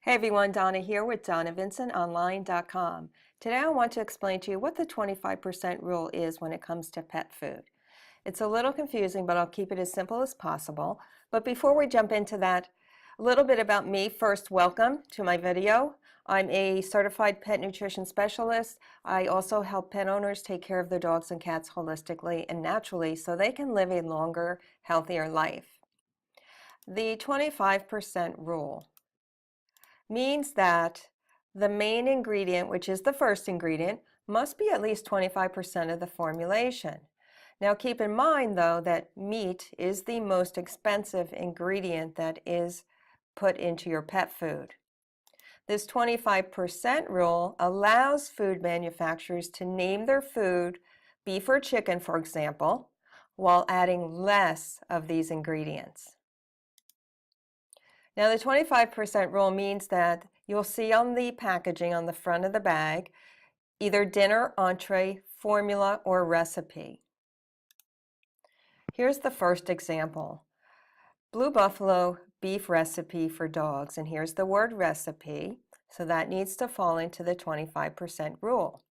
Hey everyone, Donna here with DonnaVincentOnline.com. Today I want to explain to you what the 25% rule is when it comes to pet food. It's a little confusing, but I'll keep it as simple as possible. But before we jump into that, a little bit about me. First, welcome to my video. I'm a certified pet nutrition specialist. I also help pet owners take care of their dogs and cats holistically and naturally so they can live a longer, healthier life. The 25% rule means that the main ingredient, which is the first ingredient, must be at least 25% of the formulation. Now keep in mind though that meat is the most expensive ingredient that is put into your pet food. This 25% rule allows food manufacturers to name their food, beef or chicken for example, while adding less of these ingredients. Now the 25% rule means that you'll see on the packaging on the front of the bag either dinner, entree, formula, or recipe. Here's the first example. Blue Buffalo beef recipe for dogs, and here's the word recipe, so that needs to fall into the 25% rule.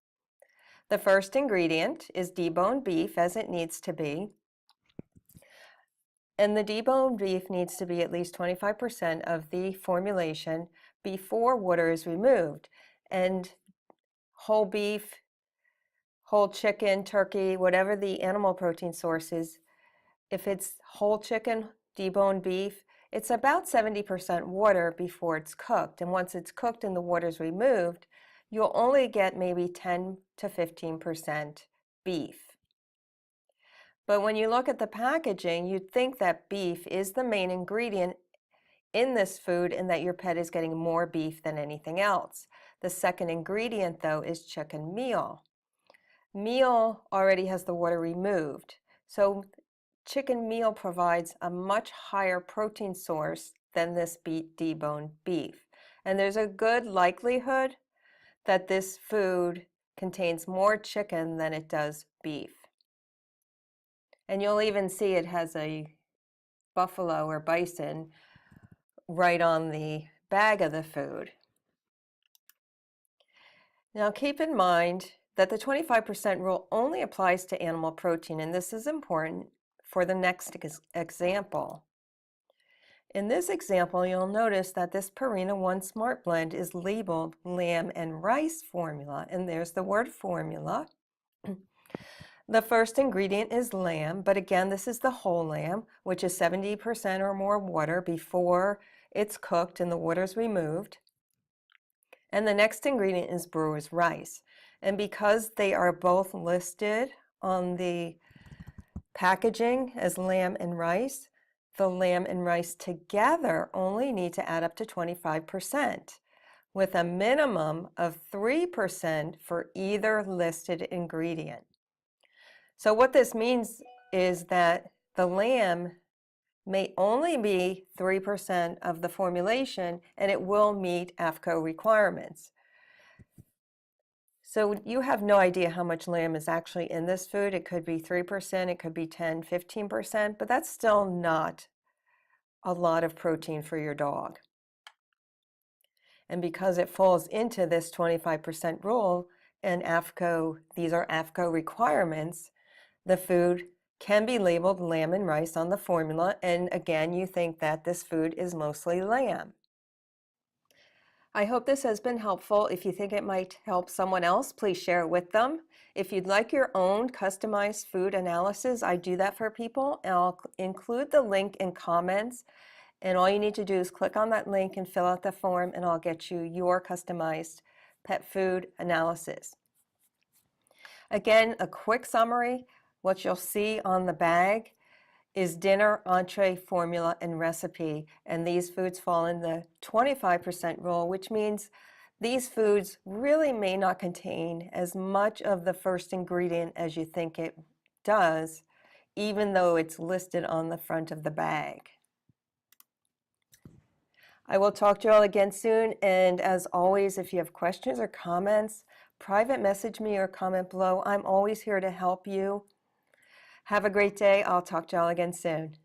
The first ingredient is deboned beef as it needs to be. And the deboned beef needs to be at least 25% of the formulation before water is removed. And whole beef, whole chicken, turkey, whatever the animal protein source is, if it's whole chicken, deboned beef, it's about 70% water before it's cooked. And once it's cooked and the water is removed, you'll only get maybe 10 to 15% beef. But when you look at the packaging, you'd think that beef is the main ingredient in this food and that your pet is getting more beef than anything else. The second ingredient, though, is chicken meal. Meal already has the water removed. So chicken meal provides a much higher protein source than this deboned beef. And there's a good likelihood that this food contains more chicken than it does beef. And you'll even see it has a buffalo or bison right on the bag of the food. Now keep in mind that the 25% rule only applies to animal protein, and this is important for the next example. In this example, you'll notice that this Purina One Smart Blend is labeled lamb and rice formula, and there's the word formula. The first ingredient is lamb, but again, this is the whole lamb, which is 70% or more water before it's cooked and the water is removed. And the next ingredient is brewer's rice. And because they are both listed on the packaging as lamb and rice, the lamb and rice together only need to add up to 25%, with a minimum of 3% for either listed ingredient. So what this means is that the lamb may only be 3% of the formulation and it will meet AAFCO requirements. So you have no idea how much lamb is actually in this food. It could be 3%, it could be 10, 15%, but that's still not a lot of protein for your dog. And because it falls into this 25% rule and AAFCO, these are AAFCO requirements, the food can be labeled lamb and rice on the formula, and again, you think that this food is mostly lamb. I hope this has been helpful. If you think it might help someone else, please share it with them. If you'd like your own customized food analysis, I do that for people, and I'll include the link in comments, and all you need to do is click on that link and fill out the form, and I'll get you your customized pet food analysis. Again, a quick summary. What you'll see on the bag is dinner, entree, formula, and recipe. And these foods fall in the 25% rule, which means these foods really may not contain as much of the first ingredient as you think it does, even though it's listed on the front of the bag. I will talk to you all again soon, and as always, if you have questions or comments, private message me or comment below. I'm always here to help you. Have a great day. I'll talk to y'all again soon.